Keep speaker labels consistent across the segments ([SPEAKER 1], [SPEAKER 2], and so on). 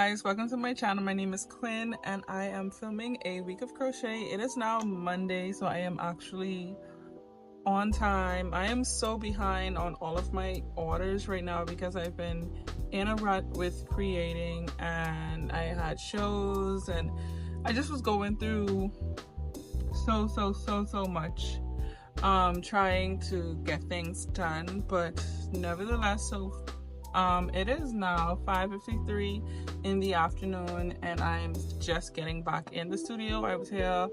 [SPEAKER 1] guys, welcome to my channel. My name is Quinn and I am filming a week of crochet. It is now Monday, so I am actually on time. I am so behind on all of my orders right now because I've been in a rut with creating and I had shows and I just was going through so much trying to get things done, but nevertheless, it is now 5:53 in the afternoon and I'm just getting back in the studio. I was here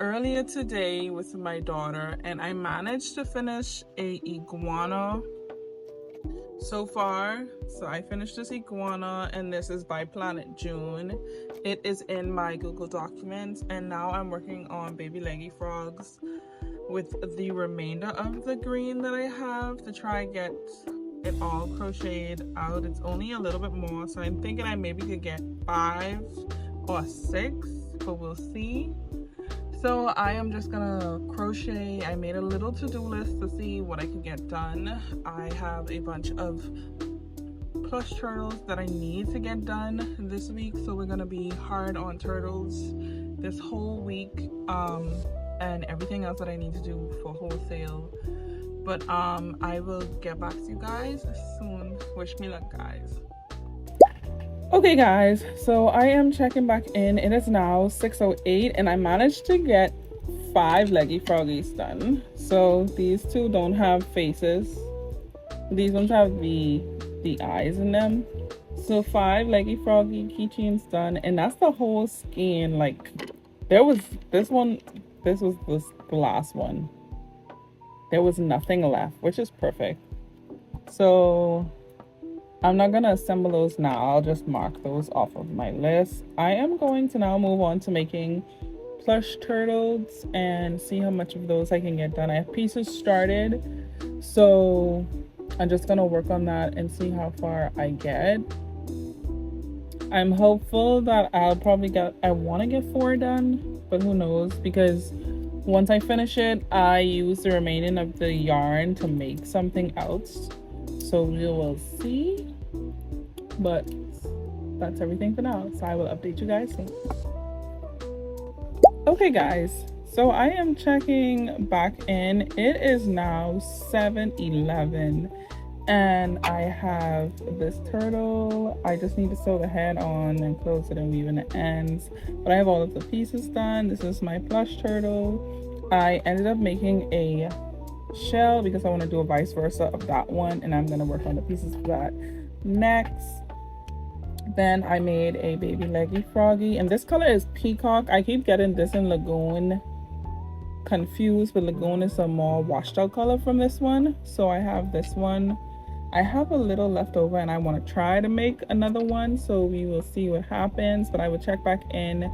[SPEAKER 1] earlier today with my daughter and I managed to finish a iguana so far. So I finished this iguana and this is by Planet June. It is in my Google Documents and now I'm working on baby leggy frogs with the remainder of the green that I have to try get it all crocheted out. It's only a little bit more, so I'm thinking I maybe could get 5 or 6, but we'll see. So I am just gonna crochet. I made a little to-do list to see what I could get done. I have a bunch of plush turtles that I need to get done this week, so we're gonna be hard on turtles this whole week, and everything else that I need to do for wholesale. But I will get back to you guys soon. Wish me luck, guys. Okay guys, so I am checking back in. It is now 6:08 and I managed to get 5 leggy froggies done. So these two don't have faces. These ones have the eyes in them. So 5 leggy froggy keychains done, and that's the whole skein. Like there was this one, this was the last one. There was nothing left, which is perfect. So I'm not gonna assemble those now. I'll just mark those off of my list. I am going to now move on to making plush turtles and see how much of those I can get done. I have pieces started, so I'm just gonna work on that and see how far I get. I'm hopeful that I want to get 4 done, but who knows, because once I finish it, I use the remaining of the yarn to make something else. So we will see. But that's everything for now. So I will update you guys soon. Okay guys, so I am checking back in. It is now 7:11 and I have this turtle. I just need to sew the head on and close it and weave in the ends. But I have all of the pieces done. This is my plush turtle. I ended up making a shell because I want to do a vice versa of that one, and I'm going to work on the pieces for that next. Then I made a baby leggy froggy, and this color is peacock. I keep getting this in lagoon confused, but lagoon is a more washed out color from this one. So I have this one. I have a little left over and I want to try to make another one, so we will see what happens, but I will check back in.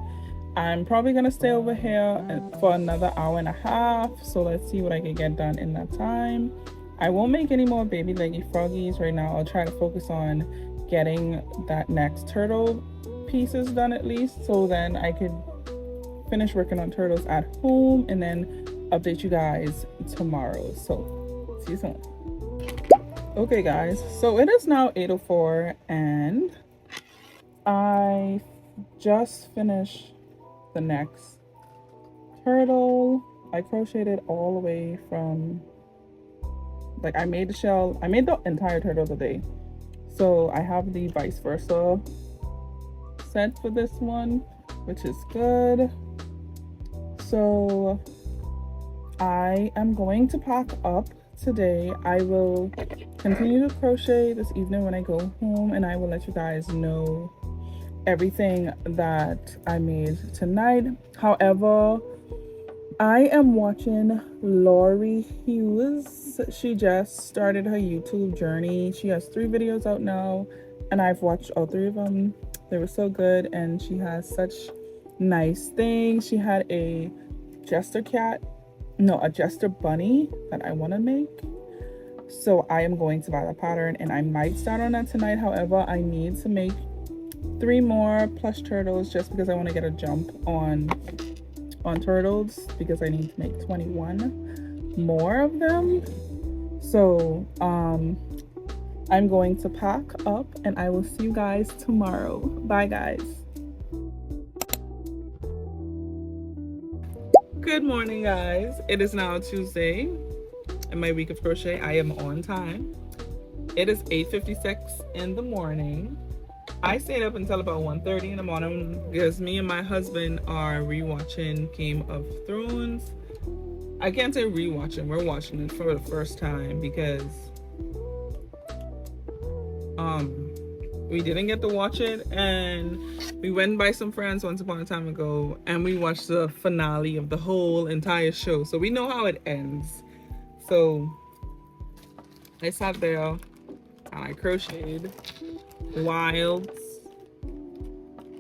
[SPEAKER 1] I'm probably gonna stay over here for another hour and a half, so let's see what I can get done in that time. I won't make any more baby leggy froggies right now. I'll try to focus on getting that next turtle pieces done at least, so then I could finish working on turtles at home and then update you guys tomorrow. So see you soon. Okay guys, so it is now 8:04 and I just finished the next turtle. I crocheted all the way from, like, I made the shell, I made the entire turtle today. So I have the vice versa set for this one, which is good. So I am going to pack up today. I will continue to crochet this evening when I go home, and I will let you guys know everything that I made tonight. However, I am watching Lori Hughes. She just started her YouTube journey. She has 3 videos out now and I've watched all 3 of them. They were so good and she has such nice things. She had a jester bunny that I want to make. So I am going to buy the pattern and I might start on that tonight. However, I need to make 3 more plush turtles just because I want to get a jump on turtles, because I need to make 21 more of them. So I'm going to pack up and I will see you guys tomorrow. Bye guys. Good morning guys. It is now Tuesday in my week of crochet. I am on time. It is 8:56 in the morning. I stayed up until about 1:30 in the morning because me and my husband are rewatching Game of Thrones. I can't say rewatching, we're watching it for the first time because we didn't get to watch it, and we went by some friends once upon a time ago and we watched the finale of the whole entire show, so we know how it ends. So I sat there and I crocheted while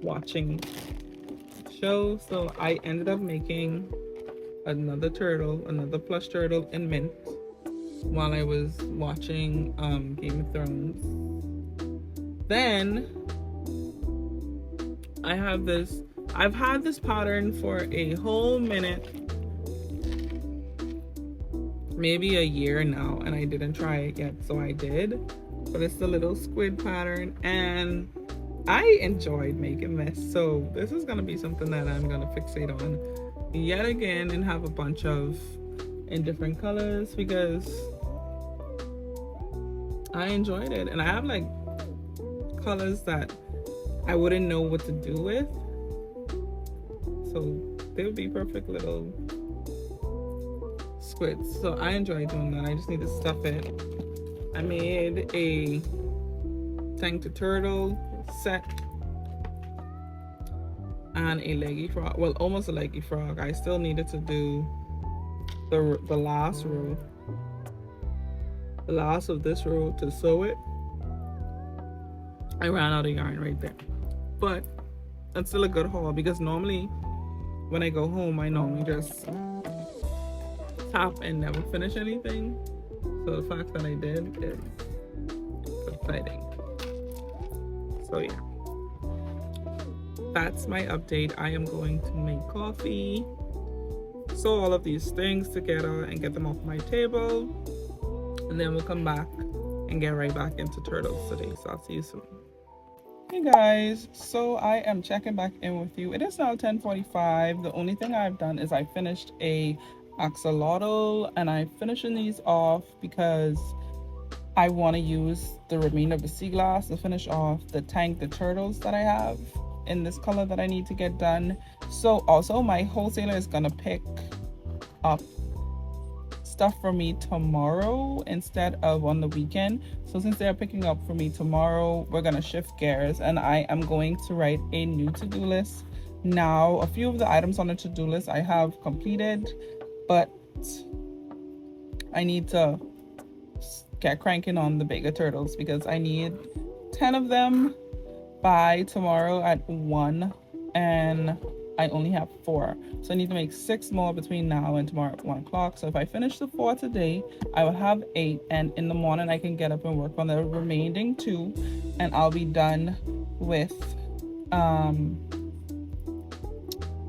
[SPEAKER 1] watching the show. So I ended up making another plush turtle in mint while I was watching Game of Thrones. Then I've had this pattern for a whole minute, maybe a year now, and I didn't try it yet, so I did. But it's the little squid pattern and I enjoyed making this, so this is gonna be something that I'm gonna fixate on yet again and have a bunch of in different colors because I enjoyed it. And I have like colors that I wouldn't know what to do with, so they would be perfect little squids. So I enjoy doing that. I just need to stuff it. I made a tank to turtle set and a leggy frog, well, almost a leggy frog. I still needed to do the last row, the last of this row to sew it. I ran out of yarn right there, but it's still a good haul because normally when I go home I normally just tap and never finish anything. So the fact that I did is exciting. So yeah, that's my update. I am going to make coffee, sew all of these things together and get them off my table, and then we'll come back and get right back into turtles today. So I'll see you soon. Hey guys, so I am checking back in with you. It is now 10:45. The only thing I've done is I finished a axolotl, and I'm finishing these off because I want to use the remainder of the sea glass to finish off the tank, the turtles that I have in this color that I need to get done. So also my wholesaler is gonna pick up stuff for me tomorrow instead of on the weekend. So since they're picking up for me tomorrow, we're gonna shift gears and I am going to write a new to-do list. Now, a few of the items on the to-do list I have completed, but I need to get cranking on the bigger turtles because I need 10 of them by tomorrow at 1 and I only have 4, so I need to make 6 more between now and tomorrow at 1 o'clock. So if I finish the 4 today, I will have 8, and in the morning I can get up and work on the remaining 2 and I'll be done with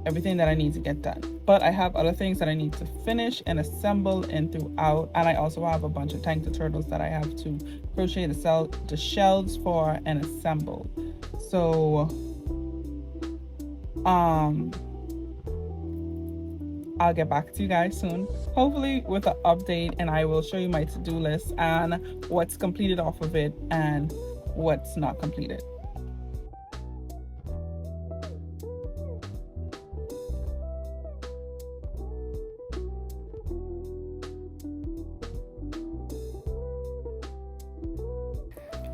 [SPEAKER 1] everything that I need to get done. But I have other things that I need to finish and assemble and throughout, and I also have a bunch of tank to turtles that I have to crochet the shells for and assemble. So I'll get back to you guys soon, hopefully with an update, and I will show you my to-do list and what's completed off of it and what's not completed.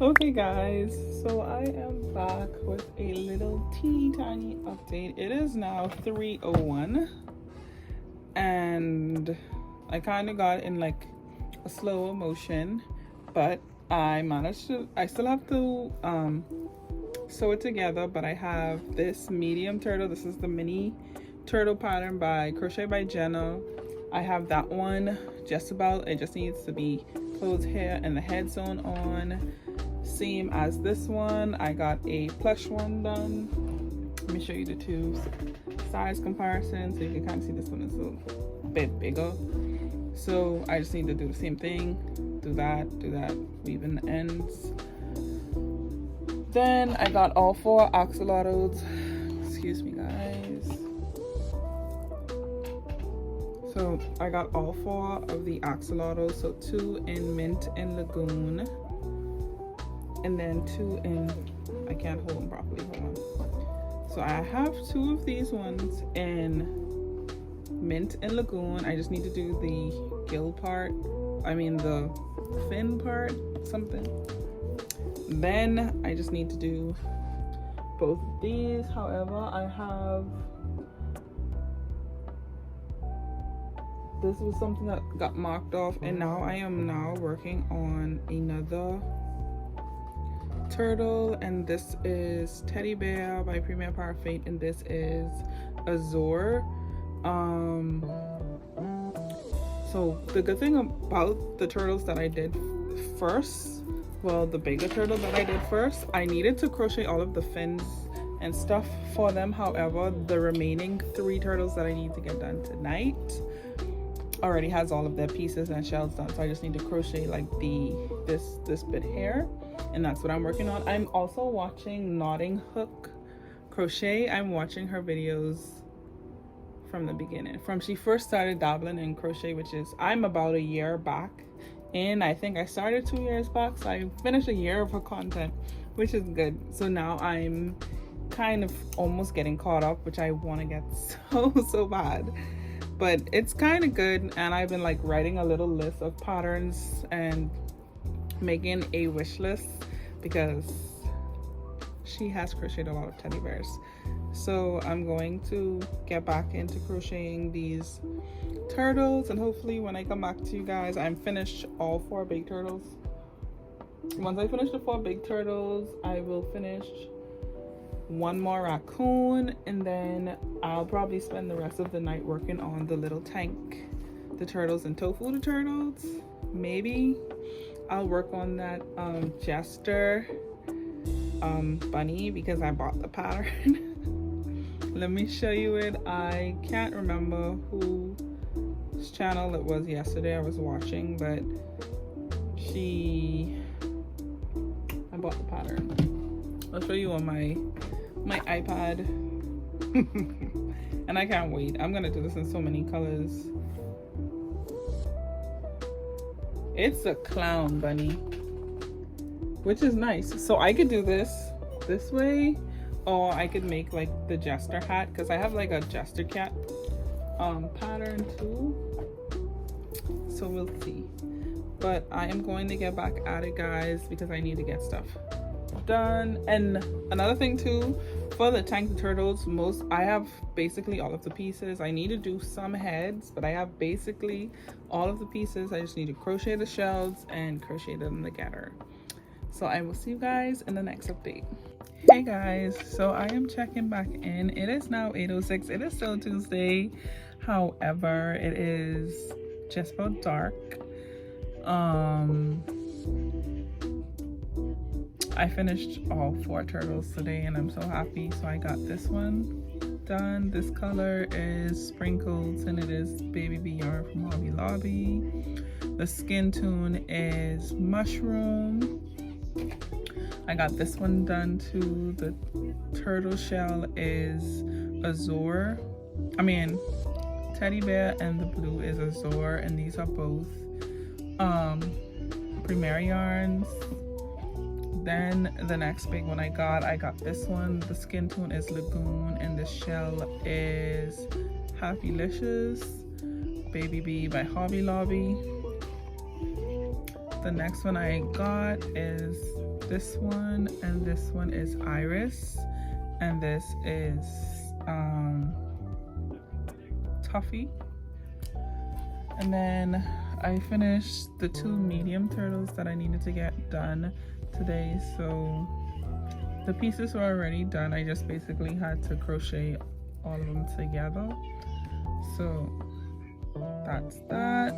[SPEAKER 1] Okay guys, so I am back with a little teeny tiny update. It is now 3:01 and I kind of got in like a slower motion, but I managed to, I still have to sew it together, but I have this medium turtle. This is the mini turtle pattern by Crochet by Jenna. I have that one just about, it just needs to be closed here and the head sewn on. Same as this one, I got a plush one done. Let me show you the two size comparisons so you can kind of see this one is a bit bigger. So I just need to do the same thing do that, weaving the ends. Then I got all 4 axolotls. Excuse me, guys. So I got all 4 of the axolotls. So 2 in mint and lagoon, and then 2 in, I can't hold them properly, hold on. So I have 2 of these ones in mint and lagoon. I just need to do the gill part, I mean the fin part, something. Then I just need to do both of these. However, I have, this was something that got marked off, and now I am now working on another turtle, and this is Teddy Bear by Premier Parfait, and this is Azure. So the good thing about the turtles that I did first, well, the bigger turtle that I did first, I needed to crochet all of the fins and stuff for them. However, the remaining 3 turtles that I need to get done tonight already has all of their pieces and shells done, so I just need to crochet like this bit here, and that's what I'm working on. I'm also watching Knotting Hook Crochet. I'm watching her videos from the beginning, from she first started dabbling in crochet, which is, I'm about a year back, and I think I started 2 years back, so I finished a year of her content, which is good. So now I'm kind of almost getting caught up, which I want to get so bad, but it's kind of good. And I've been like writing a little list of patterns and making a wish list, because she has crocheted a lot of teddy bears. So I'm going to get back into crocheting these turtles, and hopefully when I come back to you guys, I'm finished all 4 big turtles. Once I finish the 4 big turtles, I will finish 1 more raccoon, and then I'll probably spend the rest of the night working on the little tank, the turtles and tofu the turtles. Maybe I'll work on that jester bunny, because I bought the pattern. Let me show you it. I can't remember whose channel it was yesterday I was watching, but I bought the pattern. I'll show you on my iPad. And I can't wait. I'm gonna do this in so many colors. It's a clown bunny, which is nice. So I could do this way, or I could make like the jester hat, because I have like a jester cat pattern too. So we'll see. But I am going to get back at it, guys, because I need to get stuff done. And another thing too, for the tank turtles, I have basically all of the pieces. I need to do some heads, but I have basically all of the pieces. I just need to crochet the shells and crochet them together. So I will see you guys in the next update. Hey guys, so I am checking back in. It is now 8:06. It is still Tuesday. However, it is just about dark. I finished all 4 turtles today, and I'm so happy. So I got this one done. This color is Sprinkles, and it is Baby Bee yarn from Hobby Lobby. The skin tune is Mushroom. I got this one done too. The turtle shell is Azure. Teddy Bear, and the blue is Azure, and these are both Premier yarns. Then the next big one I got this one. The skin tone is Lagoon, and the shell is Happylicious Baby Bee by Hobby Lobby. The next one I got is this one, and this one is Iris, and this is Tuffy. And then I finished the 2 medium turtles that I needed to get done today. So the pieces were already done. I just basically had to crochet all of them together. So that's that.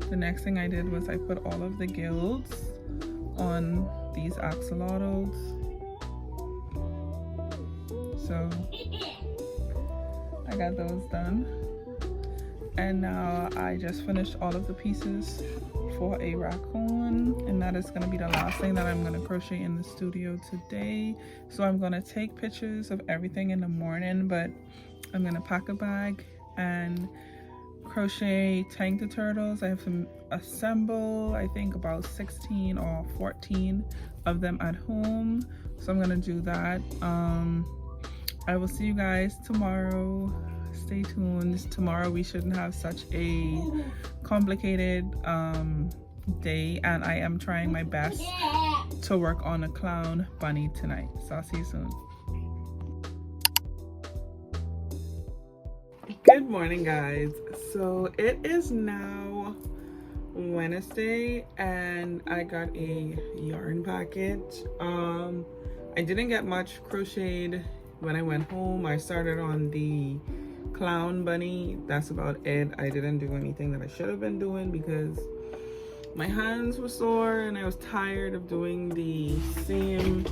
[SPEAKER 1] The next thing I did was I put all of the gills on these axolotls. So I got those done. And now I just finished all of the pieces for a raccoon, and that is going to be the last thing that I'm going to crochet in the studio today. So I'm going to take pictures of everything in the morning, but I'm going to pack a bag and crochet tank the turtles. I have to assemble, I think about 16 or 14 of them at home, so I'm going to do that. I will see you guys tomorrow. Stay tuned. Tomorrow we shouldn't have such a complicated day, and I am trying my best to work on a clown bunny tonight. So I'll see you soon. Good morning, guys. So it is now Wednesday and I got a yarn package. I didn't get much crocheted when I went home. I started on the clown bunny. That's about it. I didn't do anything that I should have been doing because my hands were sore and I was tired of doing the same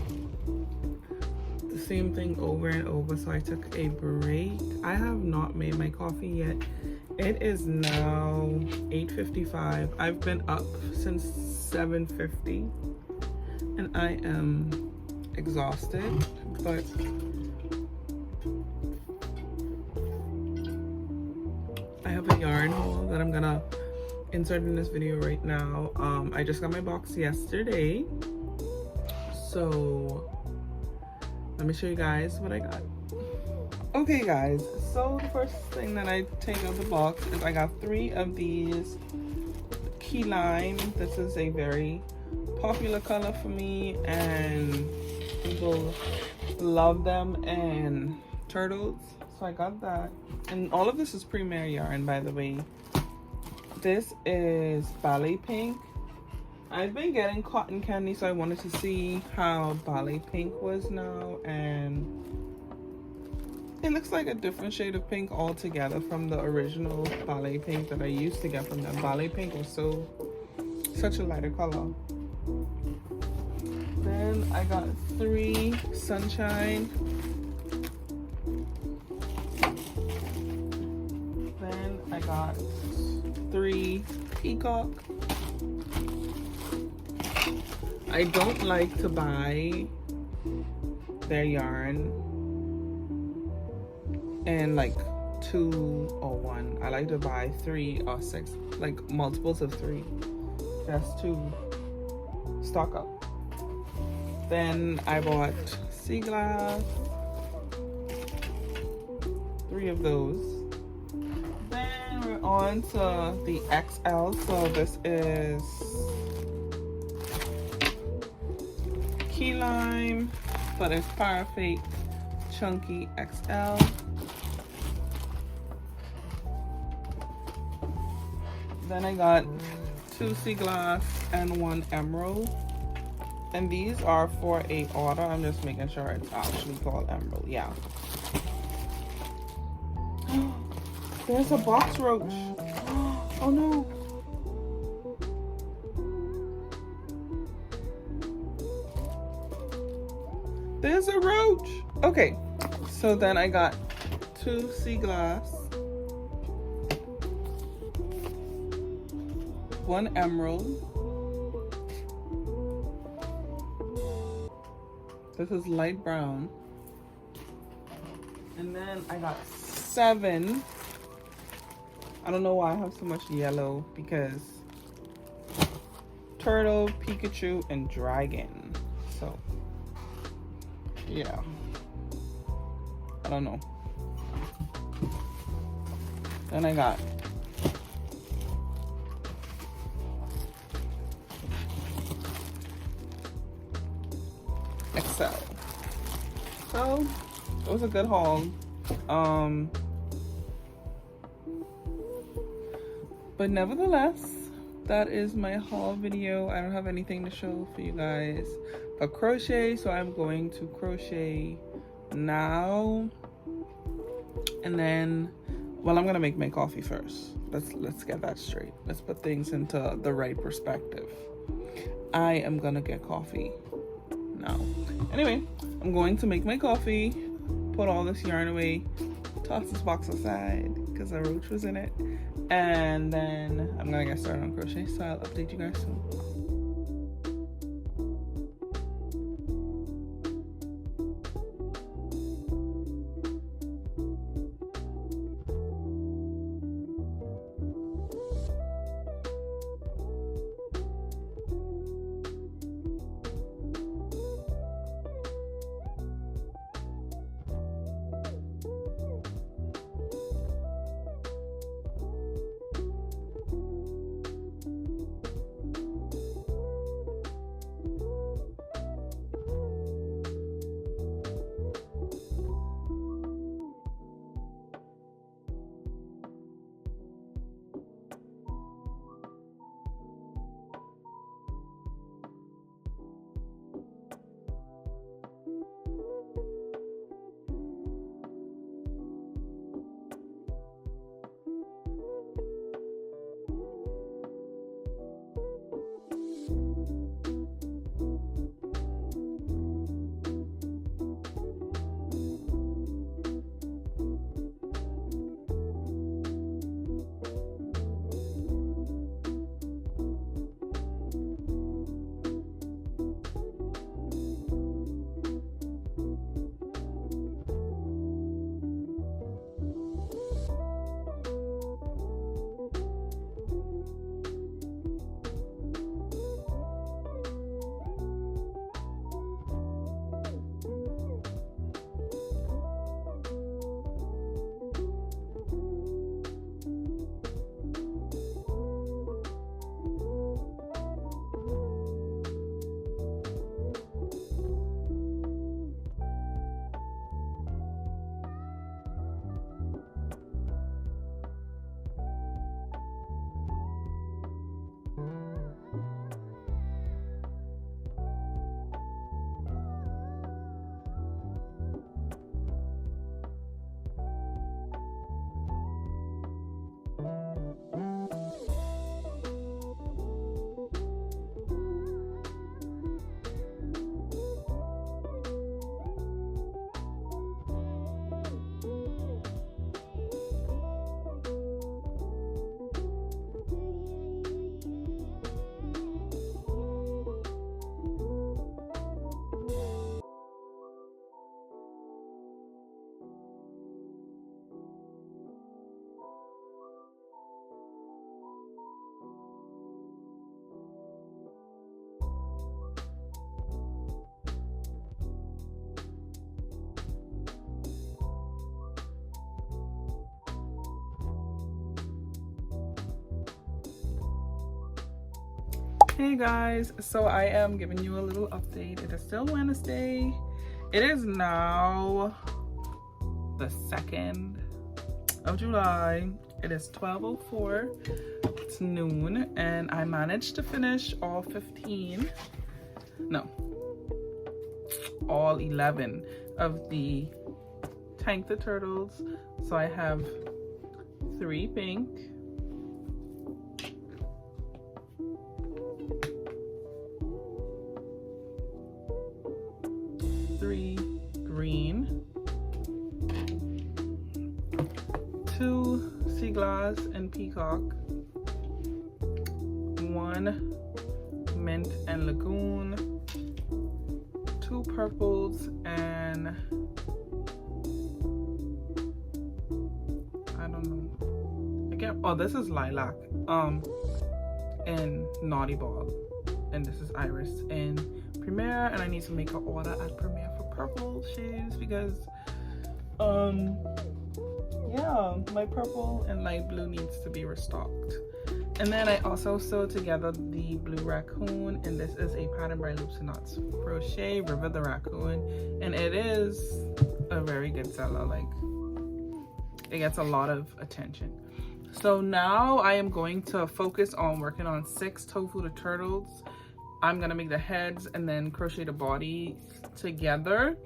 [SPEAKER 1] thing over and over, so I took a break. I have not made my coffee yet. It is now 8:55. I've been up since 7:50 and I am exhausted, but I have a yarn haul that I'm gonna insert in this video right now. I just got my box yesterday, so let me show you guys what I got. Okay guys, so the first thing that I take out of the box is I got 3 of these key lime. This is a very popular color for me and people love them and turtles, so I got that. And all of this is Premier yarn, by the way. This is ballet pink. I've been getting cotton candy, so I wanted to see how ballet pink was now, and it looks like a different shade of pink altogether from the original ballet pink that I used to get from them. Ballet pink was such a lighter color. Then I got 3 sunshine. Then I got 3 peacock. I don't like to buy their yarn in like 2 or 1. I like to buy 3 or 6, like multiples of 3, just to stock up. Then I bought sea glass, 3 of those. Then we're on to the XL. So this is key lime, but it's Parfait Chunky XL. Then I got 2 sea glass and 1 emerald, and these are for a order. I'm just making sure it's actually called emerald. Yeah. There's a box roach. Oh no. There's a roach. Okay, so then I got 2 sea glass, 1 emerald. This is light brown. And then I got 7. I don't know why I have so much yellow, because turtle, Pikachu, and dragon. So yeah, I don't know. Then I got XL. So it was a good haul. But nevertheless, that is my haul video. I don't have anything to show for you guys but crochet, so I'm going to crochet now, and then, well, I'm gonna make my coffee first. Let's get that straight. Let's put things into the right perspective. I am gonna get coffee now. Anyway, I'm going to make my coffee, put all this yarn away, toss this box aside, because a roach was in it. And then I'm gonna get started on crochet, so I'll update you guys soon. Hey guys, so I am giving you a little update. It is still Wednesday. It is now the 2nd of July. It is 12:04. It's noon, and I managed to finish all 11 of the Tank the Turtles. So I have 3 pink, 3 green, 2 sea glass and peacock, 1 mint and lagoon, 2 purples, and I don't know. Again, oh, this is lilac. And Naughty Ball, and this is Iris in Premiere, and I need to make an order at Premiere for purple shades because yeah, my purple and light blue needs to be restocked. And then I also sewed together the blue raccoon, and this is a pattern by Loops and Knots Crochet, River the Raccoon, and it is a very good seller. Like, it gets a lot of attention. So now I am going to focus on working on 6 Tofu the Turtles. I'm gonna make the heads and then crochet the body together.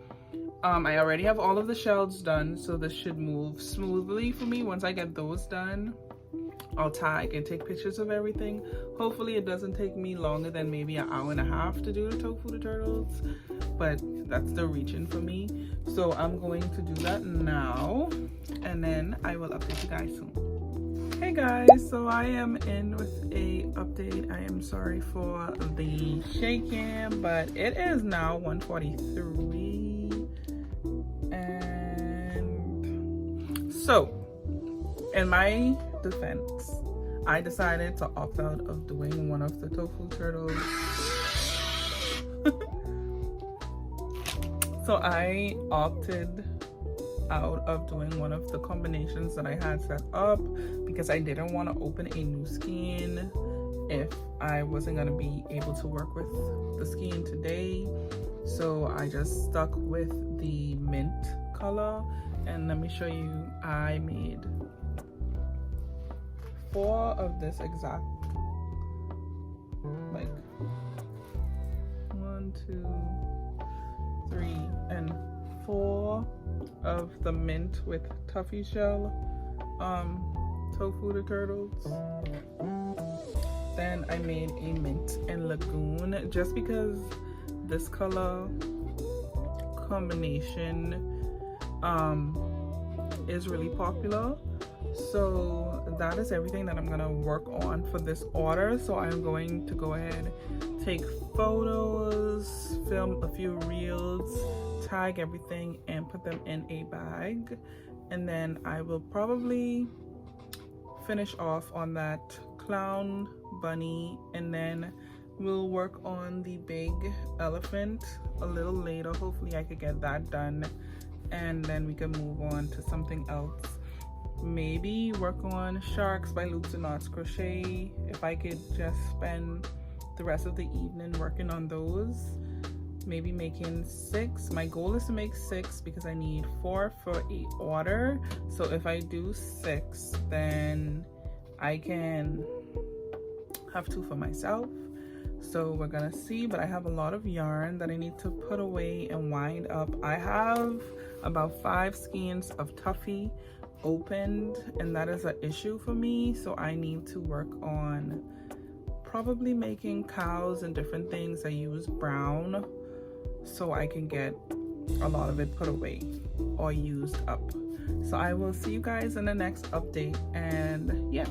[SPEAKER 1] I already have all of the shells done, so this should move smoothly for me once I get those done. I'll tag and take pictures of everything. Hopefully it doesn't take me longer than maybe an hour and a half to do the tofu the turtles, but that's still reaching for me. So I'm going to do that now, and then I will update you guys soon. Hey guys, so I am in with a update. I am sorry for the shaking, but it is now 1:43, and so in my defense, I decided to opt out of doing one of the tofu turtles. So I opted out of doing one of the combinations that I had set up because I didn't want to open a new skein if I wasn't going to be able to work with the skein today. So I just stuck with the mint color, and let me show you. I made 4 of this exact, like 1, 2, 3, and 4 of the mint with toffee shell tofu the turtles. Then I made a mint and lagoon just because this color combination is really popular. So that is everything that I'm gonna work on for this order. So I'm going to go ahead, take photos, film a few reels, tag everything, and put them in a bag. And then I will probably finish off on that clown bunny, and then we'll work on the big elephant a little later. Hopefully I could get that done, and then we can move on to something else. Maybe work on sharks by We.tye.knots crochet if I could just spend the rest of the evening working on those. Maybe making 6. My goal is to make 6 because I need 4 for a order. So if I do 6, then I can have 2 for myself. So we're gonna see, but I have a lot of yarn that I need to put away and wind up. I have about 5 skeins of Tuffy opened, and that is an issue for me. So I need to work on probably making cows and different things. I use brown so I can get a lot of it put away or used up. So I will see you guys in the next update, and yeah.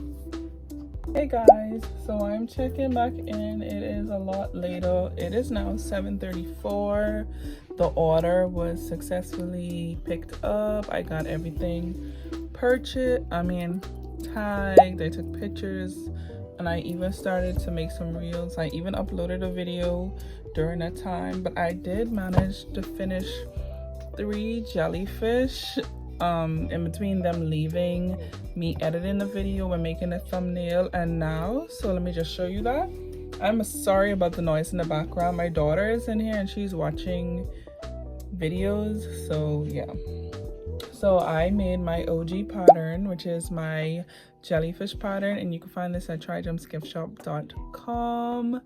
[SPEAKER 1] Hey guys, so I'm checking back in. It is a lot later. It is now 7:34. The order was successfully picked up. I got everything tagged. I took pictures, and I even started to make some reels. I even uploaded a video during that time, but I did manage to finish 3 jellyfish in between them leaving, me editing the video and making a thumbnail. And now, so let me just show you that. I'm sorry about the noise in the background. My daughter is in here and she's watching videos, so yeah. So I made my OG pattern, which is my jellyfish pattern, and you can find this at tryjumpsgiftshop.com.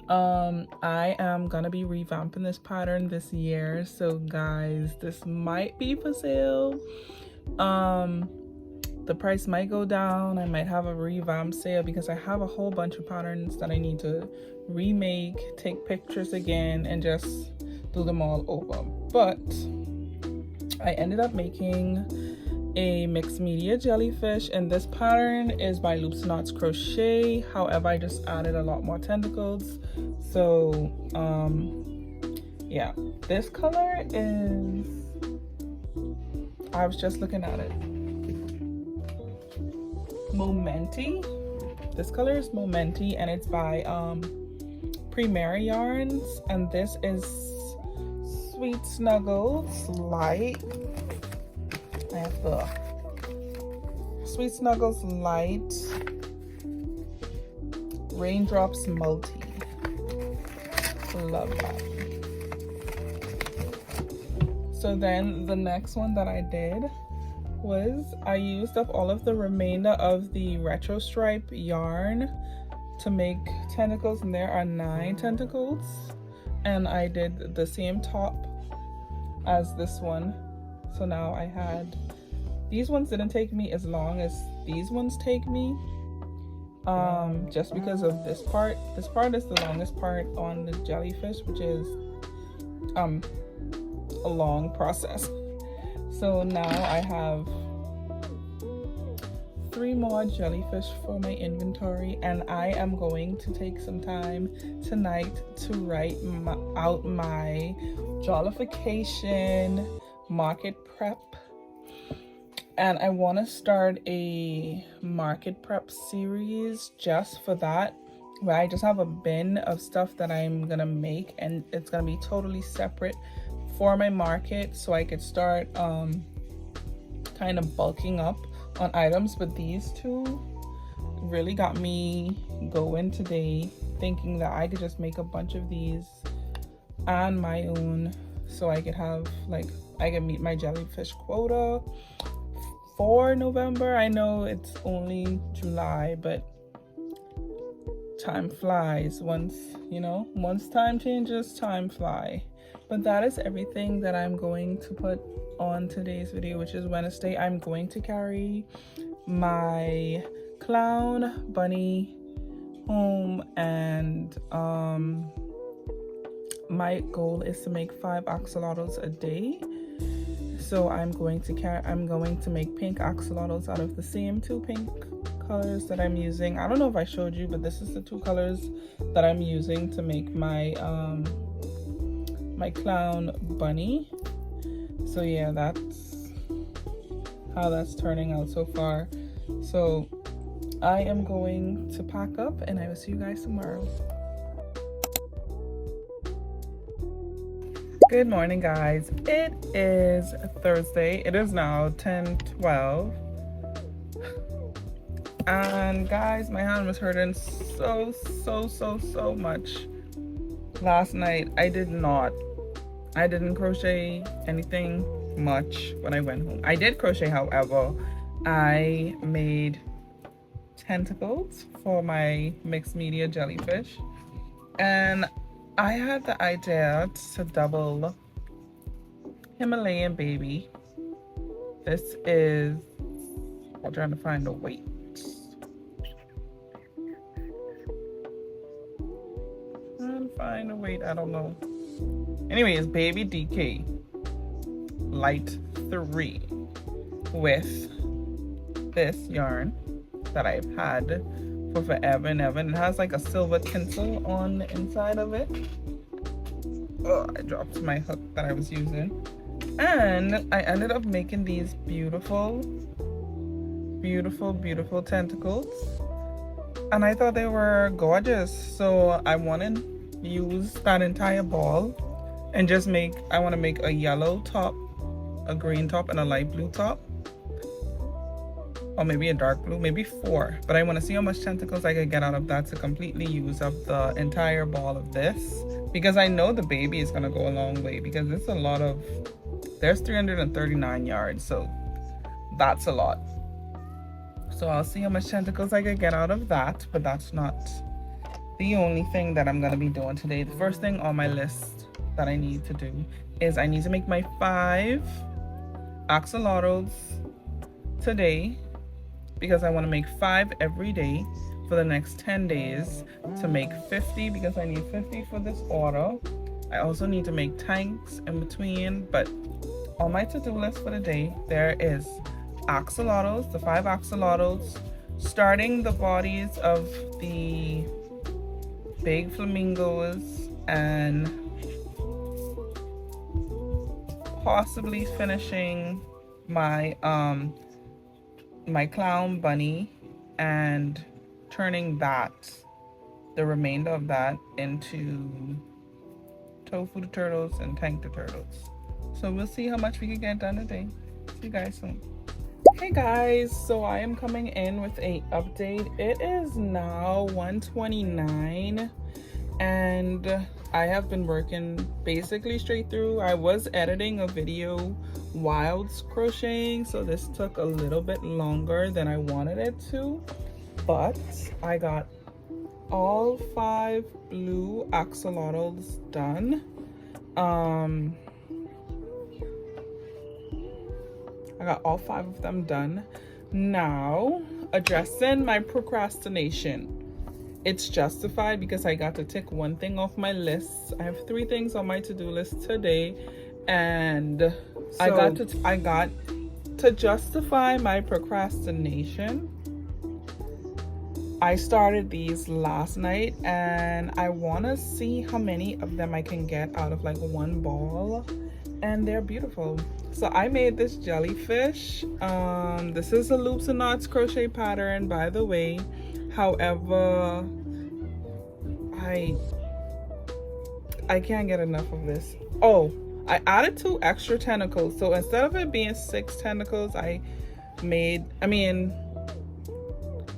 [SPEAKER 1] I am gonna be revamping this pattern this year, so guys, this might be for sale. The price might go down. I might have a revamp sale because I have a whole bunch of patterns that I need to remake, take pictures again, and just do them all over. But I ended up making a mixed media jellyfish, and this pattern is by We.tye.knots crochet. However, I just added a lot more tentacles. So yeah, this color is, I was just looking at it, Momenti. This color is Momenti, and it's by Premier Yarns, and this is Sweet Snuggles Light. I have the Sweet Snuggles Light Raindrops Multi. Love that. So then the next one that I did was I used up all of the remainder of the retro stripe yarn to make tentacles, and there are 9 tentacles, and I did the same top as this one. So now I had These ones didn't take me as long as these ones take me, just because of this part. This part is the longest part on the jellyfish, which is a long process. So now I have 3 more jellyfish for my inventory, and I am going to take some time tonight to write out my jollification market prep. And I want to start a market prep series just for that, where I just have a bin of stuff that I'm gonna make, and it's gonna be totally separate for my market, so I could start kind of bulking up on items. But these two really got me going today, thinking that I could just make a bunch of these on my own, so I could have, like, I could meet my jellyfish quota for November. I know it's only July, but time flies. Once time changes, time fly. But that is everything that I'm going to put on today's video, which is Wednesday. I'm going to carry my clown bunny home, and my goal is to make 5 axolotls a day. So I'm going to make pink axolotls out of the same 2 pink colors that I'm using. I don't know if I showed you, but this is the 2 colors that I'm using to make my my clown bunny. So yeah, that's how that's turning out so far. So I am going to pack up, and I will see you guys tomorrow. Good morning, guys. It is Thursday. It is now 10:12. And guys, my hand was hurting so much last night. I didn't crochet anything much when I went home. I did crochet, however. I made tentacles for my mixed media jellyfish, and I had the idea to double Himalayan baby. This is, I'm trying to find the weight. I don't know. Anyways, baby DK light 3 with this yarn that I've had for forever and ever. It has like a silver tinsel on the inside of it. Oh, I dropped my hook that I was using, and I ended up making these beautiful tentacles, and I thought they were gorgeous. So I wanted to use that entire ball and just I want to make a yellow top, a green top, and a light blue top, or maybe a dark blue, maybe 4. But I want to see how much tentacles I could get out of that to completely use up the entire ball of this, because I know the baby is going to go a long way, because it's a lot of, there's 339 yards, so that's a lot. So I'll see how much tentacles I could get out of that, but that's not the only thing that I'm going to be doing today. The first thing on my list that I need to do is I need to make my 5 axolotls today, because I want to make 5 every day for the next 10 days to make 50, because I need 50 for this order. I also need to make tanks in between, but on my to-do list for the day, there is axolotls, the 5 axolotls, starting the bodies of the big flamingos, and possibly finishing my my clown bunny and turning the remainder of that into tofu the turtles and tank the turtles. So we'll see how much we can get done today. See you guys soon. Hey guys, so I am coming in with a update. It is now 1:29 and I have been working basically straight through. I was editing a video while crocheting, so this took a little bit longer than I wanted it to, but I got all 5 blue axolotls done. I got all 5 of them done. Now, addressing my procrastination. It's justified because I got to tick one thing off my list. I have 3 things on my to-do list today, and so I got to justify my procrastination. I started these last night, and I want to see how many of them I can get out of like one ball, and they're beautiful. So I made this jellyfish. This is a loops and knots crochet pattern, by the way. However, I can't get enough of this. Oh, I added 2 extra tentacles. So instead of it being 6 tentacles, I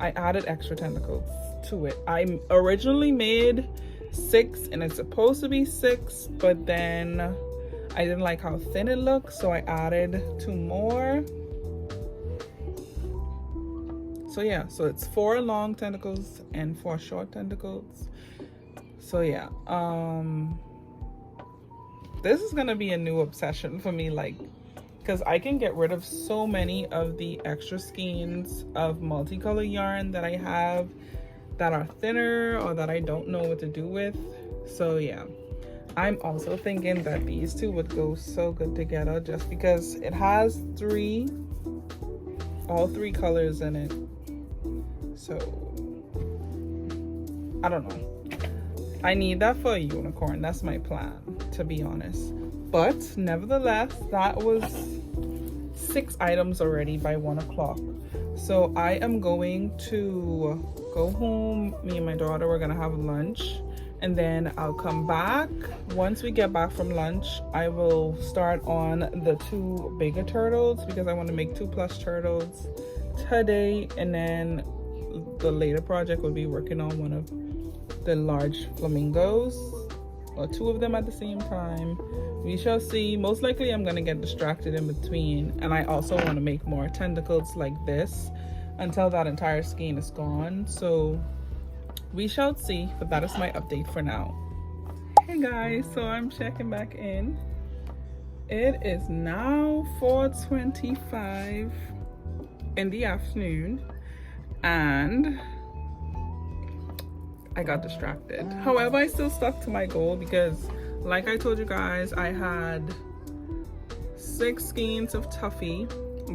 [SPEAKER 1] added extra tentacles to it. I originally made 6 and it's supposed to be 6, but then I didn't like how thin it looked, so I added 2 more. So yeah, so it's 4 long tentacles and 4 short tentacles. So yeah, this is gonna be a new obsession for me, like, because I can get rid of so many of the extra skeins of multicolor yarn that I have that are thinner or that I don't know what to do with. So yeah, I'm also thinking that these 2 would go so good together just because it has all 3 colors in it. So I don't know, I need that for a unicorn. That's my plan, to be honest. But nevertheless, that was 6 items already by 1 o'clock. So I am going to go home. Me and my daughter, we're gonna have lunch, and then I'll come back. Once we get back from lunch, I will start on the 2 bigger turtles because I want to make 2 plush turtles today, and then the later project will be working on one of the large flamingos, or 2 of them at the same time. We shall see. Most likely I'm gonna get distracted in between, and I also want to make more tentacles like this until that entire skein is gone. So we shall see, but that is my update for now. Hey guys, so I'm checking back in. It is now 4:25 in the afternoon, and I got distracted. However, I still stuck to my goal because, like I told you guys, I had 6 skeins of Tuffy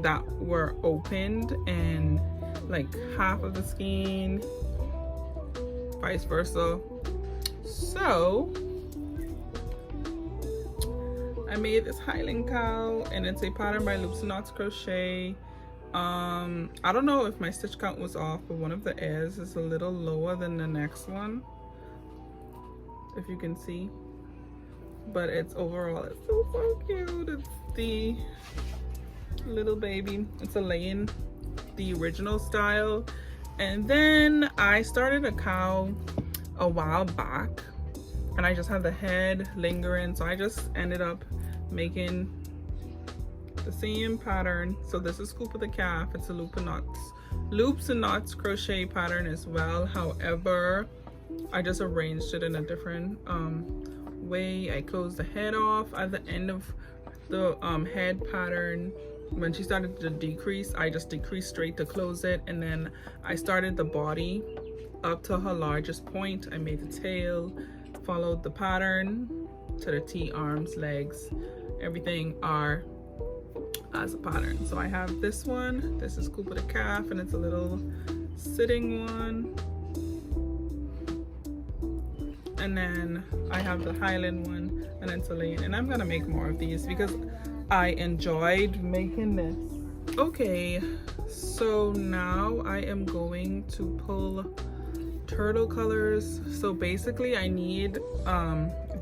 [SPEAKER 1] that were opened, and like half of the skein, vice versa. So I made this Highland cow, and it's a pattern by Loops and Knots Crochet. I don't know if my stitch count was off, but one of the airs is a little lower than the next one, if you can see. But it's overall, it's so cute. It's the little baby. It's a lay-in, the original style. And then I started a cow a while back, and I just had the head lingering, so I just ended up making the same pattern. So this is Scoop of the Calf. It's a loops and knots crochet pattern as well. However, I just arranged it in a different way. I closed the head off at the end of the head pattern. When she started to decrease, I just decreased straight to close it, and then I started the body up to her largest point. I made the tail, followed the pattern to the T, arms, legs, everything are as a pattern. So I have this one. This is Scoop of the Calf, and it's a little sitting one. And then I have the Highland one, and it's a lane. And I'm gonna make more of these because I enjoyed making this. Okay, so now I am going to pull turtle colors. So basically I need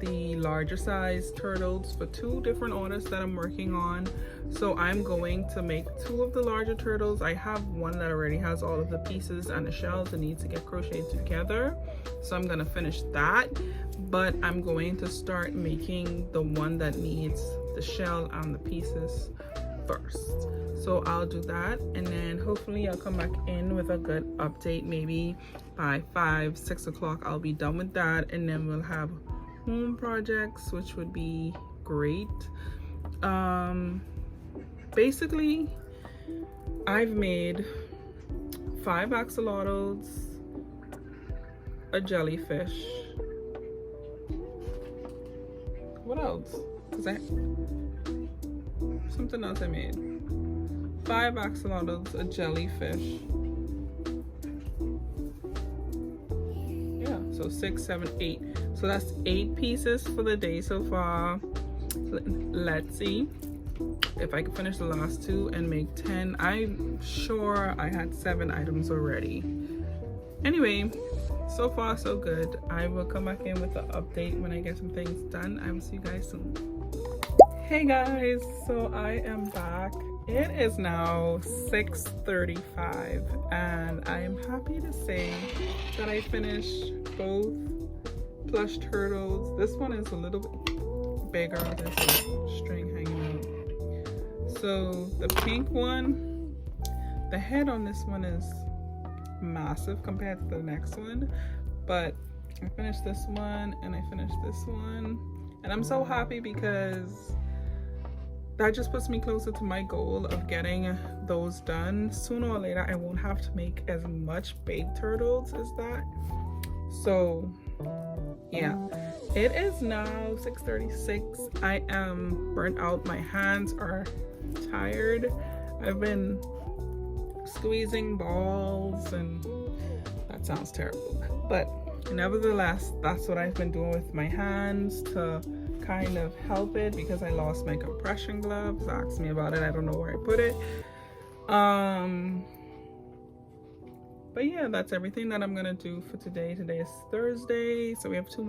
[SPEAKER 1] the larger size turtles for 2 different orders that I'm working on. So I'm going to make 2 of the larger turtles. I have one that already has all of the pieces and the shells that need to get crocheted together, so I'm gonna finish that. But I'm going to start making the one that needs the shell and the pieces first. So I'll do that, and then hopefully I'll come back in with a good update. Maybe by 5-6 o'clock I'll be done with that, and then we'll have home projects, which would be great. basically I've made 5 axolotls, a jellyfish. What else? Something else I made. 5 axolotls, a jellyfish. Yeah, so 6, 7, 8. So that's 8 pieces for the day so far. Let's see if I can finish the last 2 and make 10. I'm sure I had 7 items already. Anyway, so far so good. I will come back in with an update when I get some things done. I will see you guys soon. Hey guys, so I am back. It is now 6:35 and I am happy to say that I finished both plush turtles. This one is a little bit bigger. There's a string hanging out. So the pink one, the head on this one is massive compared to the next one, but I finished this one and I finished this one, and I'm so happy because that just puts me closer to my goal of getting those done. Sooner or later I won't have to make as much baked turtles as that. So yeah, it is now 6:36. I am burnt out. My hands are tired. I've been squeezing balls and that sounds terrible, but nevertheless that's what I've been doing with my hands to kind of help it, because I lost my compression gloves. Ask me about it, I don't know where I put it. But yeah, that's everything that I'm gonna do for today. Today is Thursday, so we have 2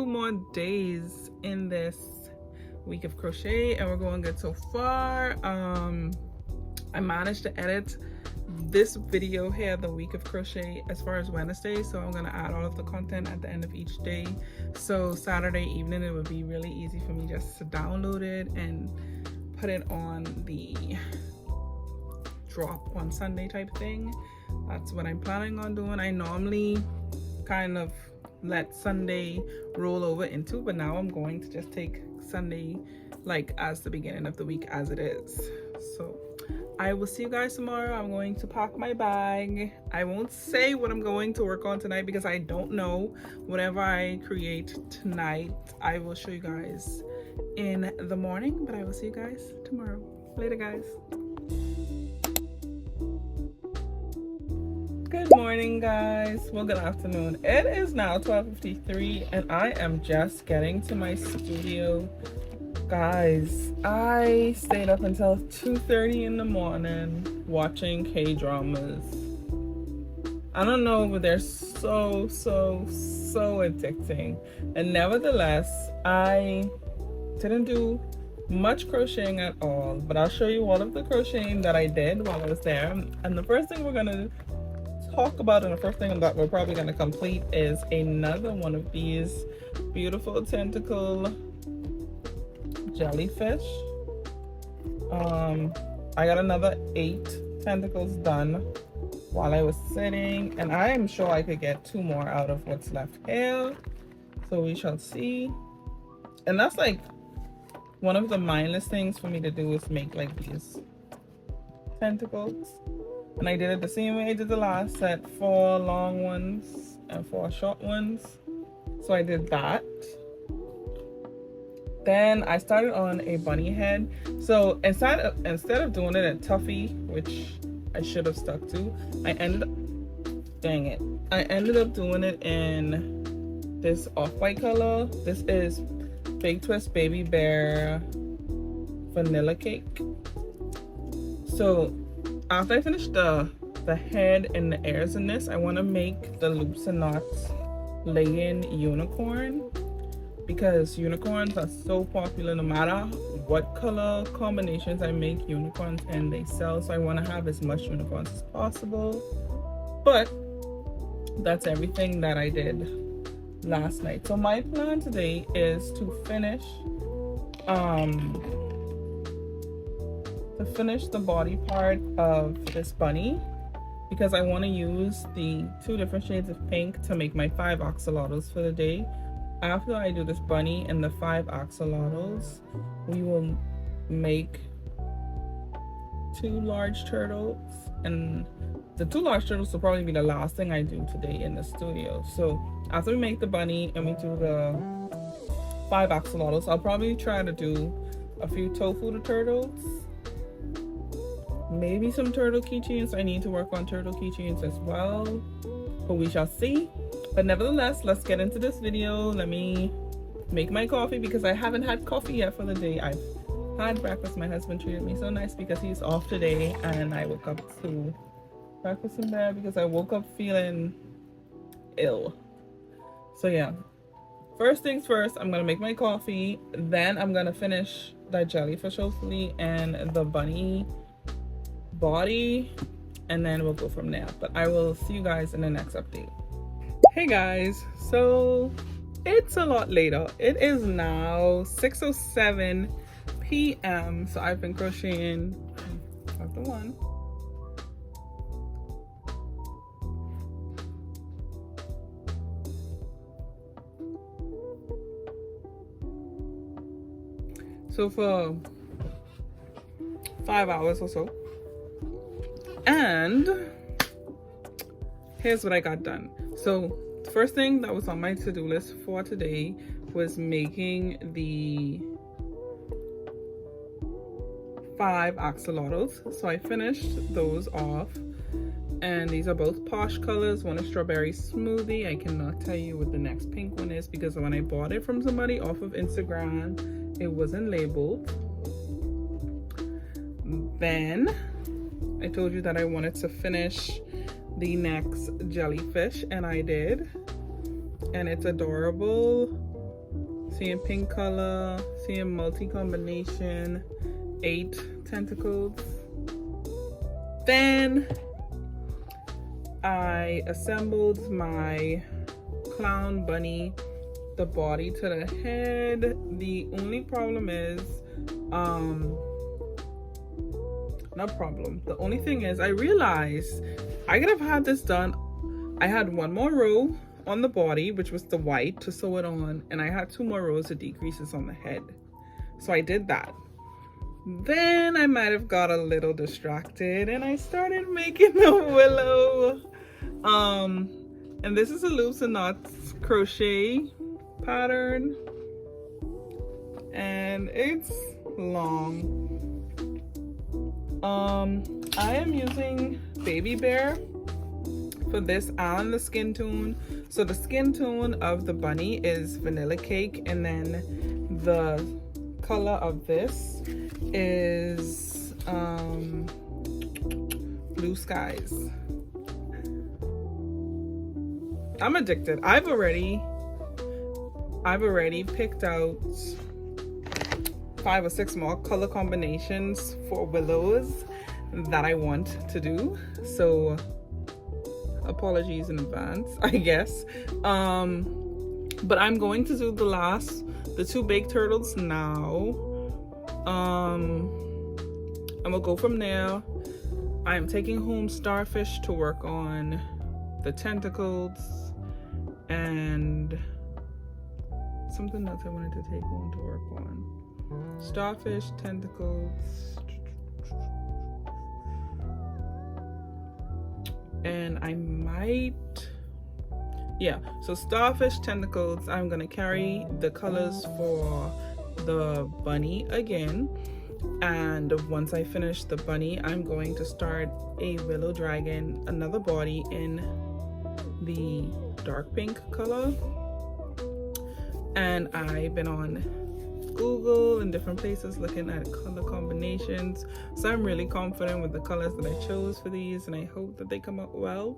[SPEAKER 1] more days in this week of crochet, and we're going good so far. I managed to edit this video here, the week of crochet, as far as Wednesday, so I'm gonna add all of the content at the end of each day. So Saturday evening it would be really easy for me just to download it and put it on the drop on Sunday type thing. That's what I'm planning on doing. I normally kind of let Sunday roll over into, but now I'm going to just take Sunday like as the beginning of the week as it is. So I will see you guys tomorrow. I'm going to pack my bag. I won't say what I'm going to work on tonight because I don't know. Whatever I create tonight, I will show you guys in the morning, but I will see you guys tomorrow. Later, guys. Good morning, guys. Well, good afternoon. It is now 12:53 and I am just getting to my studio. Guys, I stayed up until 2:30 in the morning watching K-dramas. I don't know, but they're so addicting. And nevertheless, I didn't do much crocheting at all, but I'll show you all of the crocheting that I did while I was there. And the first thing we're gonna talk about, and the first thing that we're probably gonna complete, is another one of these beautiful tentacle jellyfish. I got another 8 tentacles done while I was sitting, and I am sure I could get 2 more out of what's left here, so we shall see. And that's like one of the mindless things for me to do, is make like these tentacles. And I did it the same way I did the last set, 4 long ones and 4 short ones. So I did that. Then I started on a bunny head. So instead of doing it at Tuffy, which I should have stuck to, I ended up doing it in this off-white color. This is Big Twist Baby Bear Vanilla Cake. So after I finish the head and the ears in this, I want to make the loops and knots lay-in unicorn, because unicorns are so popular. No matter what color combinations I make unicorns and they sell, so I want to have as much unicorns as possible. But that's everything that I did last night. So my plan today is to finish the body part of this bunny, because I want to use the 2 different shades of pink to make my 5 axolotls for the day. After I do this bunny and the 5 axolotls, we will make 2 large turtles, and the 2 large turtles will probably be the last thing I do today in the studio. So after we make the bunny and we do the 5 axolotls, I'll probably try to do a few tofu turtles, maybe some turtle keychains. I need to work on turtle keychains as well, but we shall see. But nevertheless, let's get into this video. Let me make my coffee because I haven't had coffee yet for the day. I've had breakfast. My husband treated me so nice because he's off today, and I woke up to breakfast in bed because I woke up feeling ill. So yeah, first things first, I'm gonna make my coffee, then I'm gonna finish that jellyfish hopefully and the bunny body, and then we'll go from there. But I will see you guys in the next update. Hey guys, so it's a lot later. It is now 6:07 p.m. so I've been crocheting after 1. So for 5 hours or so, and here's what I got done. So the first thing that was on my to-do list for today was making the 5 axolotls. So I finished those off, and these are both Posh colors. One is strawberry smoothie. I cannot tell you what the next pink one is because when I bought it from somebody off of Instagram, it wasn't labeled. Then I told you that I wanted to finish the next jellyfish, and I did, and it's adorable. See in pink color, see in multi combination, 8 tentacles. Then I assembled my clown bunny, the body to the head. The only problem is the only thing is I realized I could have had this done. I had 1 more row on the body, which was the white, to sew it on, and I had 2 more rows of decreases on the head, so I did that. Then I might have got a little distracted and I started making the Willow, and this is a loops and knots crochet pattern, and it's long. I am using Baby Bear for this and the skin tone. So the skin tone of the bunny is vanilla cake, and then the color of this is blue skies. I'm addicted. I've already picked out 5 or 6 more color combinations for Willows that I want to do, so apologies in advance, I guess. But I'm going to do the 2 big turtles now, and we'll go from there. I'm taking home starfish to work on the tentacles, and something else I wanted to take home to work on. Starfish, tentacles, and I might, yeah, so starfish, tentacles. I'm gonna carry the colors for the bunny again, and once I finish the bunny, I'm going to start a willow dragon, another body in the dark pink color. And I've been on Google and different places looking at color combinations, so I'm really confident with the colors that I chose for these, and I hope that they come out well.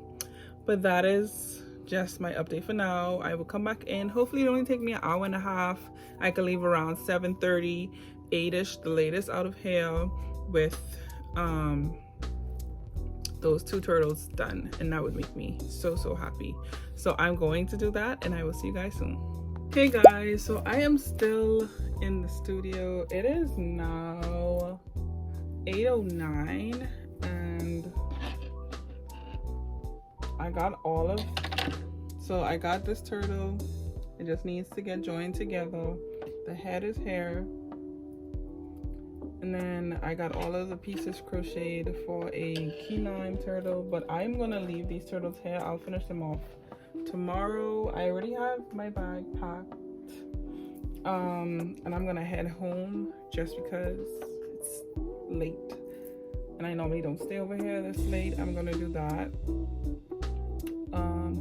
[SPEAKER 1] But that is just my update for now. I will come back in. Hopefully it only take me an hour and a half. I can leave around 7:30, 8ish, the latest, out of here with those 2 turtles done, and that would make me so happy. So I'm going to do that, and I will see you guys soon. Hey guys, so I am still in the studio. It is now 8:09, and I got I got this turtle. It just needs to get joined together. The head is here, And then I got all of the pieces crocheted for a key lime turtle, but I'm gonna leave these turtles here. I'll finish them off tomorrow. I already have my bag packed. And I'm gonna head home just because it's late. And I normally don't stay over here this late. I'm gonna do that.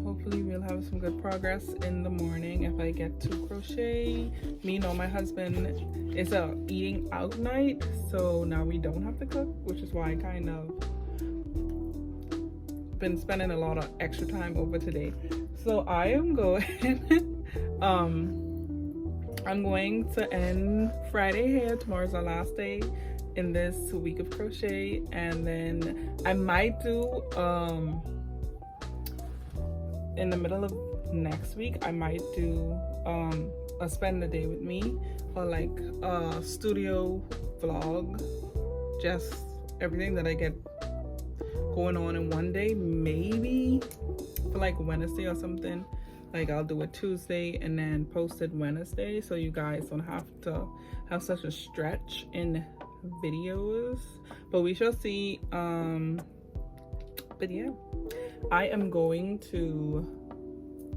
[SPEAKER 1] Hopefully we'll have some good progress in the morning if I get to crochet. Me and my husband, it's a eating out night, so now we don't have to cook, which is why I kind of been spending a lot of extra time over today. So I am going I'm going to end Friday here. Tomorrow's our last day in this week of crochet, and then I might do in the middle of next week I might do a spend the day with me, or like a studio vlog, just everything that I get going on in one day, maybe for like Wednesday or something. Like I'll do it Tuesday and then post it Wednesday, so you guys don't have to have such a stretch in videos, but we shall see. But yeah, I am going to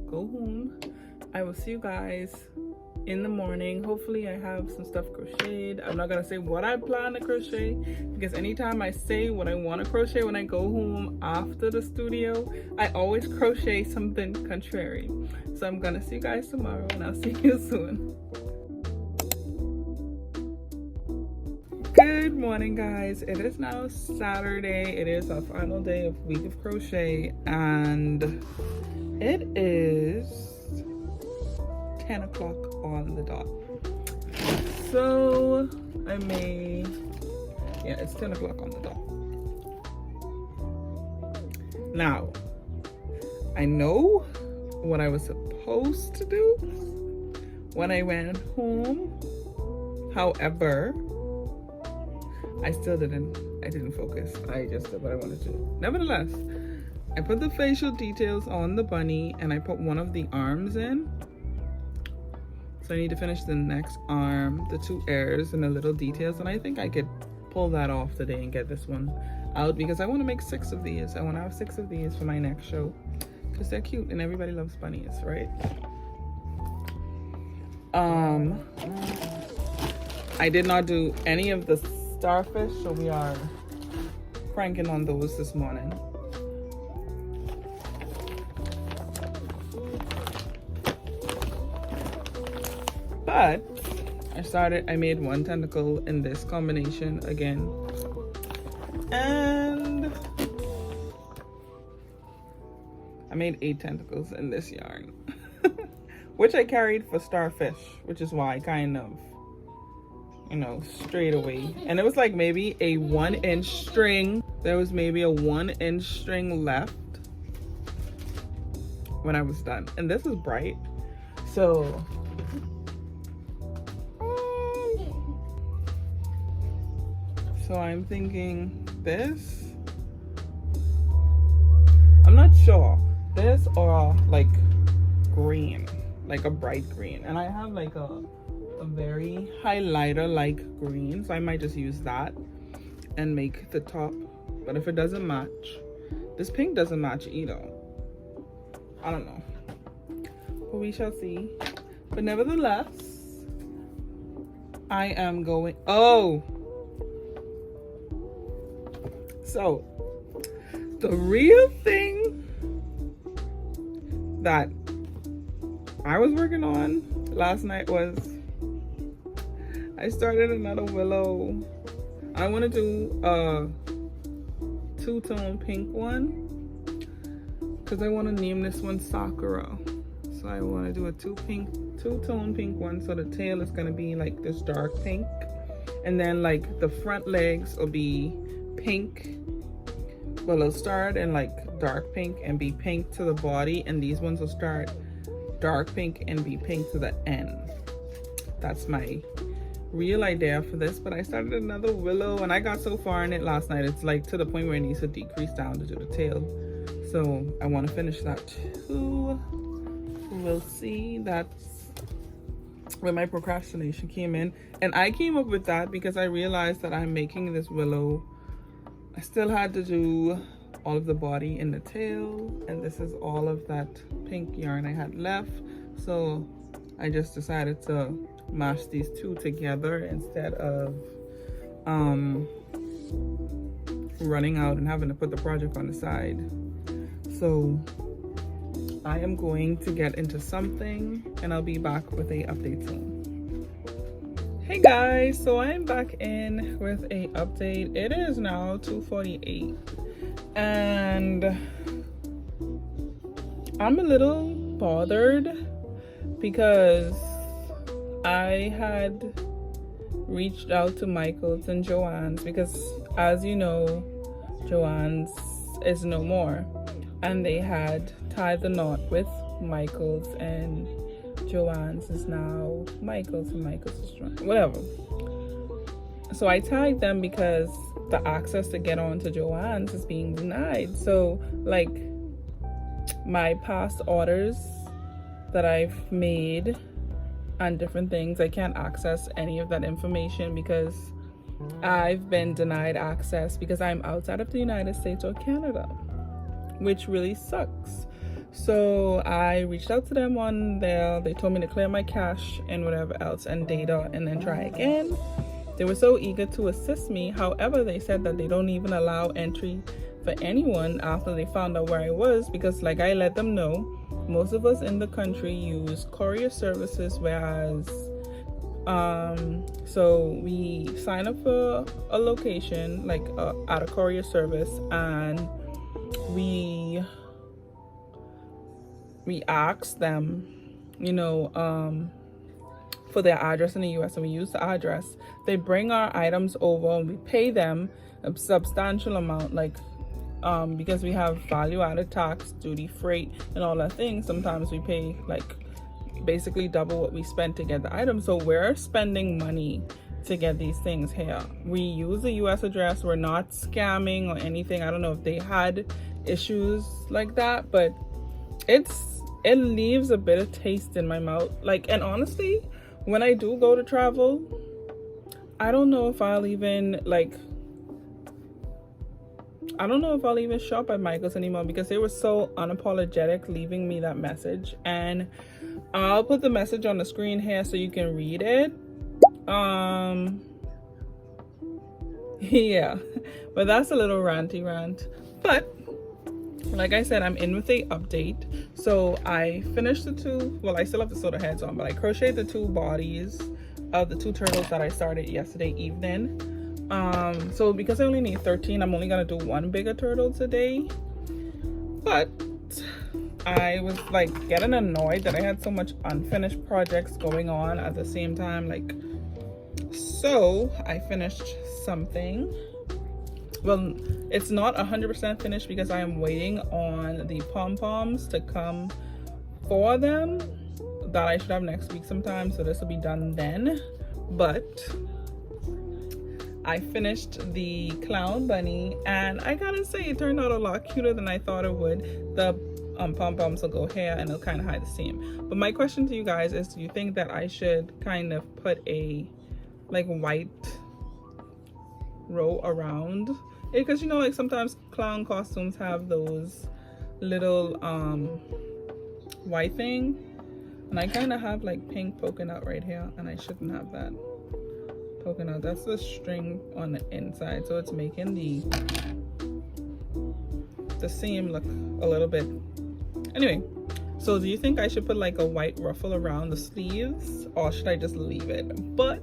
[SPEAKER 1] go home. I will see you guys in the morning. Hopefully I have some stuff crocheted. I'm not gonna say what I plan to crochet, because anytime I say what I want to crochet when I go home after the studio, I always crochet something contrary. So I'm gonna see you guys tomorrow, and I'll see you soon. Good morning, guys. It is now Saturday. It is our final day of week of crochet, and it is 10 o'clock on the dot. So it's 10 o'clock on the dot. Now, I know what I was supposed to do when I went home. However, I didn't focus. I just did what I wanted to. Nevertheless, I put the facial details on the bunny, and I put one of the arms in. So I need to finish the next arm, the 2 ears, and the little details. And I think I could pull that off today and get this one out, because I want to make 6 of these. I want to have 6 of these for my next show, because they're cute and everybody loves bunnies, right? I did not do any of the starfish, so we are cranking on those this morning. But I made 1 tentacle in this combination again, and I made 8 tentacles in this yarn, which I carried for starfish, which is why I kind of, straight away. And it was like maybe a 1-inch string. There was maybe a 1-inch string left when I was done. And this is bright, so I'm thinking this. I'm not sure, this or like green, like a bright green. And I have like a very highlighter like green, so I might just use that and make the top. But if it doesn't match, this pink doesn't match either. I don't know, but we shall see. But nevertheless, I am going. So the real thing that I was working on last night was I started another Willow. I want to do a 2-tone pink one, because I want to name this one Sakura. So I want to do a 2-tone pink one. So the tail is going to be like this dark pink, and then like the front legs will be pink. Well, it'll start in like dark pink and be pink to the body, and these ones will start dark pink and be pink to the end. That's my real idea for this. But I started another Willow, and I got so far in it last night, it's like to the point where it needs to decrease down to do the tail. So I want to finish that too. We'll see. That's where my procrastination came in. And I came up with that because I realized that I'm making this willow. I still had to do all of the body and the tail, and this is all of that pink yarn I had left. So I just decided to mash these two together instead of running out and having to put the project on the side. So I am going to get into something and I'll be back with a update soon. Hey guys, so I'm back in with a update. It is now 2:48 and I'm a little bothered because I had reached out to Micheals and Joann's because, as you know, Joann's is no more, and they had tied the knot with Micheals, and Joann's is now Micheals and Micheals is whatever. So I tagged them because the access to get on to Joann's is being denied. So like my past orders that I've made and different things, I can't access any of that information because I've been denied access because I'm outside of the United States or Canada, which really sucks. So I reached out to them on there. They told me to clear my cache and whatever else and data and then try again. They were so eager to assist me. However, they said that they don't even allow entry for anyone after they found out where I was, because like I let them know, most of us in the country use courier services, whereas so we sign up for a location like at a courier service, and we ask them, you know, for their address in the US, and we use the address. They bring our items over and we pay them a substantial amount, like because we have value-added tax, duty, freight, and all that thing. Sometimes we pay like basically double what we spent to get the item. So we're spending money to get these things here. We use a US address. We're not scamming or anything. I don't know if they had issues like that, but it leaves a bitter taste in my mouth. Like, and honestly, when I do go to travel, I don't know if I'll even shop at Micheals anymore, because they were so unapologetic leaving me that message. And I'll put the message on the screen here so you can read it. Yeah, but that's a little ranty rant. But like I said, I'm in with a update. So I finished the two, well, I still have to sew the heads on, but I crocheted the two bodies of the two turtles that I started yesterday evening. So because I only need 13, I'm only gonna do one bigger turtle today. But I was like getting annoyed that I had so much unfinished projects going on at the same time. Like, so I finished something. Well, it's not 100% finished because I am waiting on the pom-poms to come for them, that I should have next week sometime, so this will be done then. But I finished the clown bunny, and I gotta say, it turned out a lot cuter than I thought it would. The pom-poms will go here and it'll kind of hide the seam. But my question to you guys is, do you think that I should kind of put a like white row around it? Because you know, like sometimes clown costumes have those little white thing, and I kind of have like pink poking out right here, and I shouldn't have that poking out. That's the string on the inside, so it's making the seam look a little bit. Anyway, so do you think I should put like a white ruffle around the sleeves, or should I just leave it? But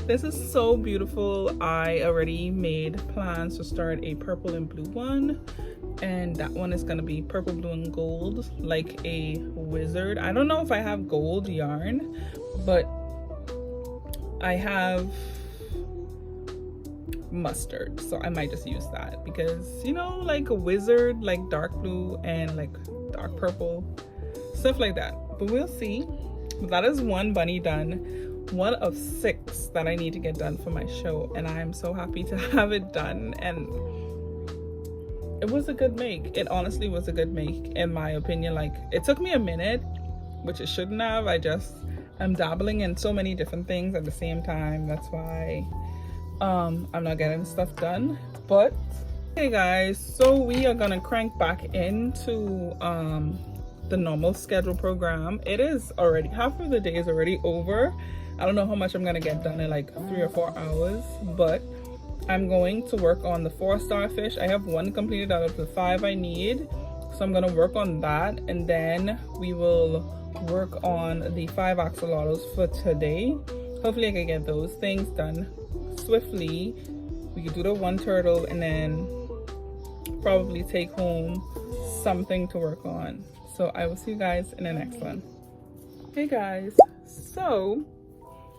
[SPEAKER 1] this is so beautiful. I already made plans to start a purple and blue one, and that one is gonna be purple, blue, and gold, like a wizard. I don't know if I have gold yarn, but I have mustard, so I might just use that, because you know, like a wizard, like dark blue and like dark purple, stuff like that. But we'll see. But that is one bunny done. One of 6 that I need to get done for my show, and I am so happy to have it done. And it was a good make. It honestly was a good make, in my opinion. Like, it took me a minute, which it shouldn't have. I just I'm dabbling in so many different things at the same time. That's why I'm not getting stuff done. But hey guys, so we are gonna crank back into the normal schedule program. It is already, half of the day is already over. I don't know how much I'm gonna get done in like 3 or 4 hours, but I'm going to work on the 4 starfish. I have 1 completed out of the 5 I need, so I'm gonna work on that, and then we will work on the 5 axolotls for today. Hopefully I can get those things done swiftly. We could do the 1 turtle and then probably take home something to work on. So I will see you guys in the next one. Hey guys, so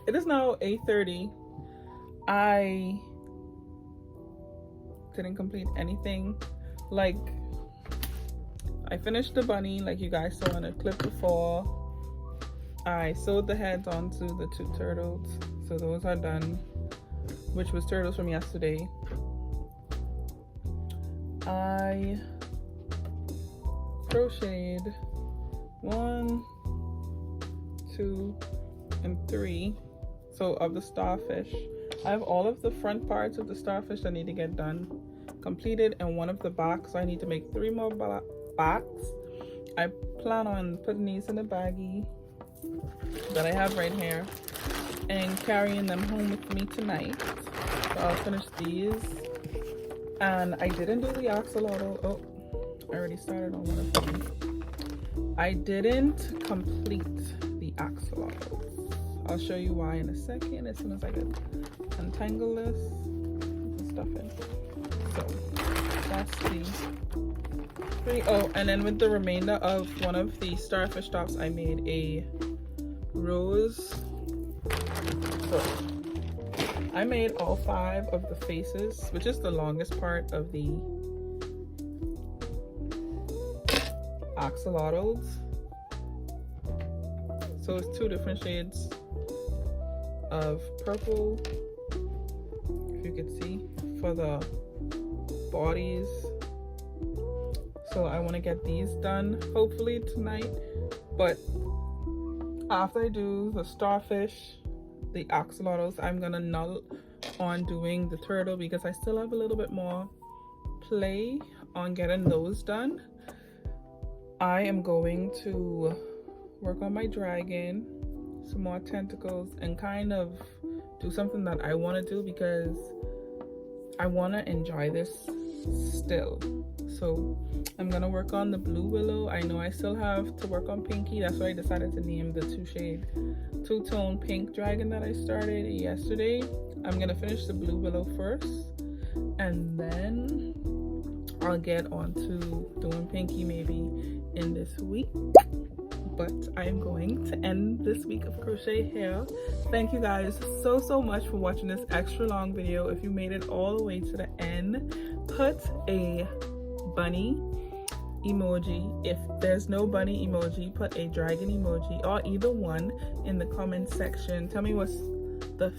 [SPEAKER 1] it is now 8:30. I didn't complete anything. Like, I finished the bunny like you guys saw in a clip before. I sewed the heads onto the 2 turtles, so those are done, which was turtles from yesterday. I crocheted 1, 2, and 3 so of the starfish. I have all of the front parts of the starfish that need to get done completed, and 1 of the backs, so I need to make 3 more backs. I plan on putting these in a baggie that I have right here and carrying them home with me tonight. So I'll finish these. And I didn't do the axolotl. Oh, I already started on 1 of them. I didn't complete the axolotl. I'll show you why in a second, as soon as I can untangle this and stuff in. So that's the 3. Oh, and then with the remainder of 1 of the starfish tops, I made a rose. So I made all 5 of the faces, which is the longest part of the axolotls. So it's 2 different shades of purple, if you could see, for the bodies. So I want to get these done hopefully tonight, but after I do the starfish, the axolotls, I'm gonna null on doing the turtle because I still have a little bit more play on getting those done. I am going to work on my dragon, some more tentacles, and kind of do something that I want to do because I want to enjoy this still. So I'm gonna work on the blue willow. I know I still have to work on pinky. That's why I decided to name the 2-tone pink dragon that I started yesterday. I'm gonna finish the blue willow first, and then I'll get on to doing pinky maybe in this week. But I'm going to end this week of crochet here. Thank you guys so much for watching this extra long video. If you made it all the way to the end, put a bunny emoji. If there's no bunny emoji, put a dragon emoji, or either one in the comment section. Tell me what's your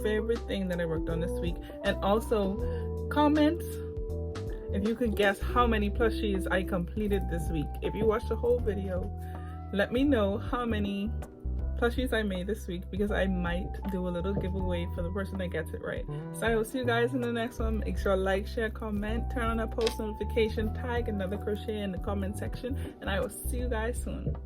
[SPEAKER 1] favorite thing that I worked on this week, and also comment if you could guess how many plushies I completed this week. If you watched the whole video, let me know how many plushies I made this week, because I might do a little giveaway for the person that gets it right. So I will see you guys in the next one. Make sure to like, share, comment, turn on that post notification, tag another crochet in the comment section, and I will see you guys soon.